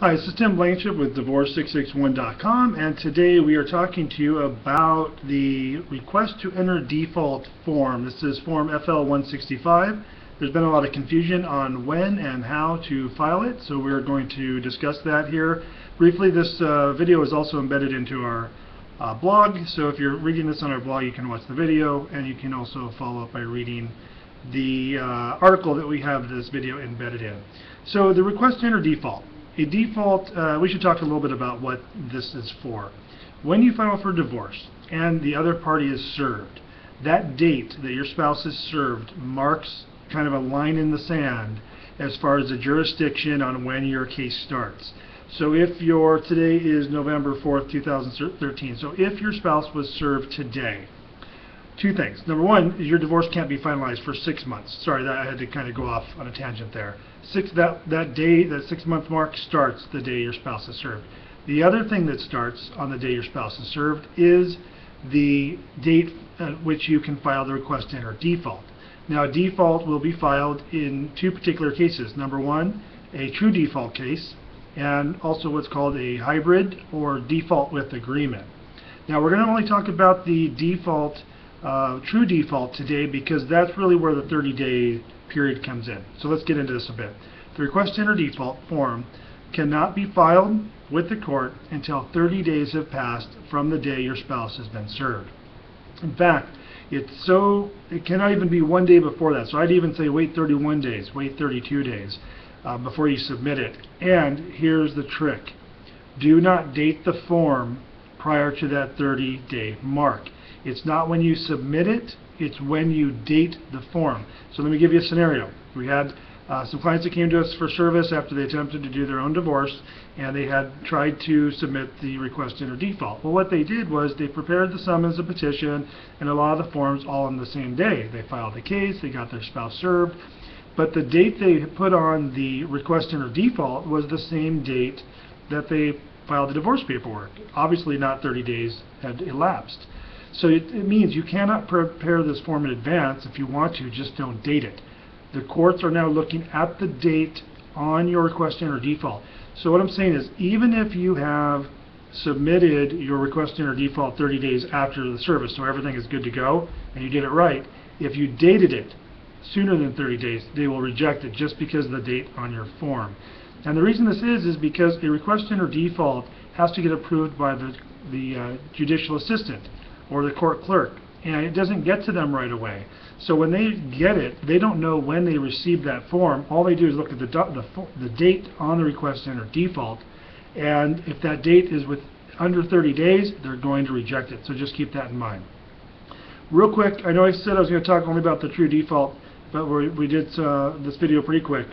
Hi, this is Tim Blankenship with Divorce661.com, and today we are talking to you about the request to enter default form. This is form FL165. There's been a lot of confusion on when and how to file it, so we're going to discuss that here briefly. This video is also embedded into our blog, so if you're reading this on our blog, you can watch the video, and you can also follow up by reading the article that we have this video embedded in. So the request to enter default. A default, we should talk a little bit about what this is for. When you file for divorce and the other party is served, that date that your spouse is served marks kind of a line in the sand as far as the jurisdiction on when your case starts. So if today is November 4th, 2013, so if your spouse was served today, two things. Number one is your divorce can't be finalized for 6 months. Sorry, I had to kind of go off on a tangent there. That 6 month mark starts the day your spouse is served. The other thing that starts on the day your spouse is served is the date at which you can file the request to enter default. Now, default will be filed in two particular cases. Number one, a true default case, and also what's called a hybrid or default with agreement. Now, we're going to only talk about the default, true default today, because that's really where the 30-day period comes in. So let's get into this a bit. The request to enter default form cannot be filed with the court until 30 days have passed from the day your spouse has been served. In fact, it cannot even be 1 day before that. So I'd even say wait 31 days, wait 32 days before you submit it. And here's the trick. Do not date the form prior to that 30-day mark. It's not when you submit it, it's when you date the form. So let me give you a scenario. We had some clients that came to us for service after they attempted to do their own divorce, and they had tried to submit the request to enter default. Well, what they did was they prepared the summons, the petition, and a lot of the forms all on the same day. They filed the case, they got their spouse served, but the date they put on the request to enter default was the same date that they filed the divorce paperwork. Obviously not 30 days had elapsed. So it means you cannot prepare this form in advance. If you want to, just don't date it. The courts are now looking at the date on your request to enter default. So what I'm saying is, even if you have submitted your request to enter default 30 days after the service, so everything is good to go, and you did it right, if you dated it sooner than 30 days, they will reject it just because of the date on your form. And the reason this is because a request to enter default has to get approved by the judicial assistant or the court clerk, and it doesn't get to them right away. So when they get it, they don't know when they received that form. All they do is look at the date on the request to enter default, and if that date is under 30 days, they're going to reject it. So just keep that in mind. Real quick, I know I said I was going to talk only about the true default, but we did this video pretty quick.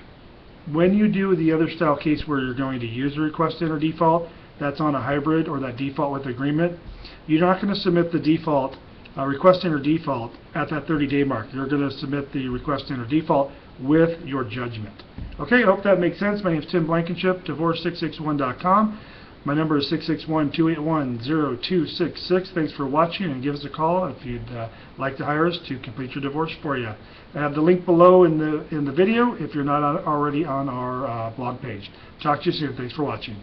When you do the other style case where you're going to use the request to enter default, that's on a hybrid or that default with agreement, you're not going to submit the default request to enter default at that 30-day mark. You're going to submit the request to enter default with your judgment. Okay, I hope that makes sense. My name is Tim Blankenship, Divorce661.com. My number is 661-281-0266. Thanks for watching, and give us a call if you'd like to hire us to complete your divorce for you. I have the link below in the video if you're not already on our blog page. Talk to you soon. Thanks for watching.